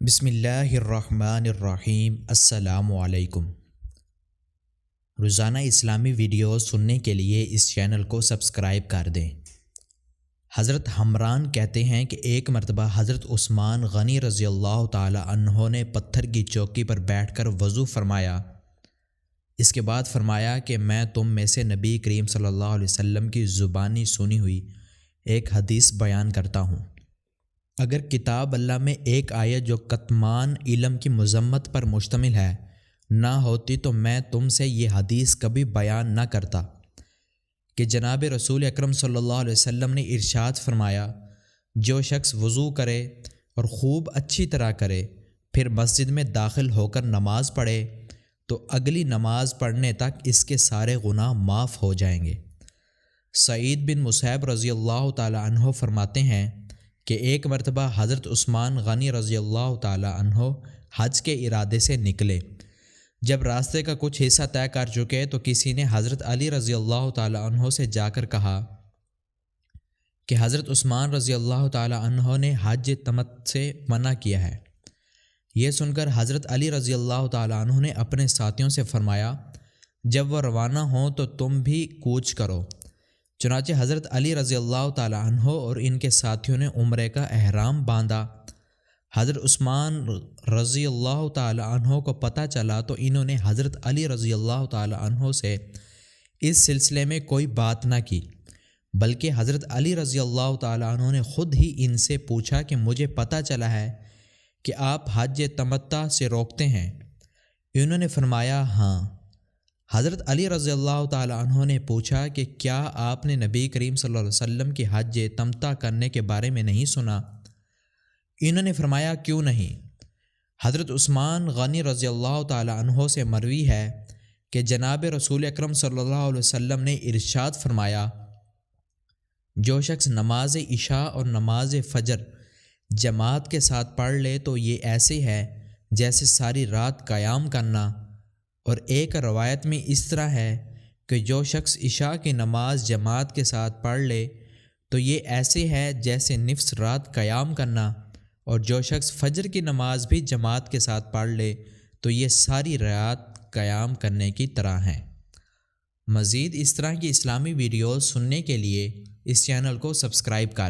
بسم اللہ الرحمن الرحیم۔ السلام علیکم۔ روزانہ اسلامی ویڈیوز سننے کے لیے اس چینل کو سبسکرائب کر دیں۔ حضرت حمران کہتے ہیں کہ ایک مرتبہ حضرت عثمان غنی رضی اللہ تعالی عنہ نے پتھر کی چوکی پر بیٹھ کر وضو فرمایا۔ اس کے بعد فرمایا کہ میں تم میں سے نبی کریم صلی اللہ علیہ وسلم کی زبانی سنی ہوئی ایک حدیث بیان کرتا ہوں۔ اگر کتاب اللہ میں ایک آیت جو کتمان علم کی مذمت پر مشتمل ہے نہ ہوتی تو میں تم سے یہ حدیث کبھی بیان نہ کرتا کہ جناب رسول اکرم صلی اللہ علیہ وسلم نے ارشاد فرمایا، جو شخص وضو کرے اور خوب اچھی طرح کرے پھر مسجد میں داخل ہو کر نماز پڑھے تو اگلی نماز پڑھنے تک اس کے سارے گناہ معاف ہو جائیں گے۔ سعید بن مصعب رضی اللہ تعالی عنہ فرماتے ہیں کہ ایک مرتبہ حضرت عثمان غنی رضی اللہ تعالی عنہ حج کے ارادے سے نکلے۔ جب راستے کا کچھ حصہ طے کر چکے تو کسی نے حضرت علی رضی اللہ تعالی عنہ سے جا کر کہا کہ حضرت عثمان رضی اللہ تعالی عنہ نے حج تمتع سے منع کیا ہے۔ یہ سن کر حضرت علی رضی اللہ تعالی عنہ نے اپنے ساتھیوں سے فرمایا، جب وہ روانہ ہوں تو تم بھی کوچ کرو۔ چنانچہ حضرت علی رضی اللہ تعالی عنہ اور ان کے ساتھیوں نے عمرے کا احرام باندھا۔ حضرت عثمان رضی اللہ تعالی عنہ کو پتہ چلا تو انہوں نے حضرت علی رضی اللہ تعالی عنہ سے اس سلسلے میں کوئی بات نہ کی، بلکہ حضرت علی رضی اللہ تعالی عنہ نے خود ہی ان سے پوچھا کہ مجھے پتہ چلا ہے کہ آپ حج تمتع سے روکتے ہیں۔ انہوں نے فرمایا ہاں۔ حضرت علی رضی اللہ تعالی عنہ نے پوچھا کہ کیا آپ نے نبی کریم صلی اللہ علیہ وسلم کی حج تمتع کرنے کے بارے میں نہیں سنا؟ انہوں نے فرمایا کیوں نہیں؟ حضرت عثمان غنی رضی اللہ تعالی عنہ سے مروی ہے کہ جناب رسول اکرم صلی اللہ علیہ وسلم نے ارشاد فرمایا، جو شخص نماز عشاء اور نماز فجر جماعت کے ساتھ پڑھ لے تو یہ ایسے ہے جیسے ساری رات قیام کرنا، اور ایک روایت میں اس طرح ہے کہ جو شخص عشاء کی نماز جماعت کے ساتھ پڑھ لے تو یہ ایسے ہے جیسے نصف رات قیام کرنا، اور جو شخص فجر کی نماز بھی جماعت کے ساتھ پڑھ لے تو یہ ساری رات قیام کرنے کی طرح ہے۔ مزید اس طرح کی اسلامی ویڈیوز سننے کے لیے اس چینل کو سبسکرائب کر دیں۔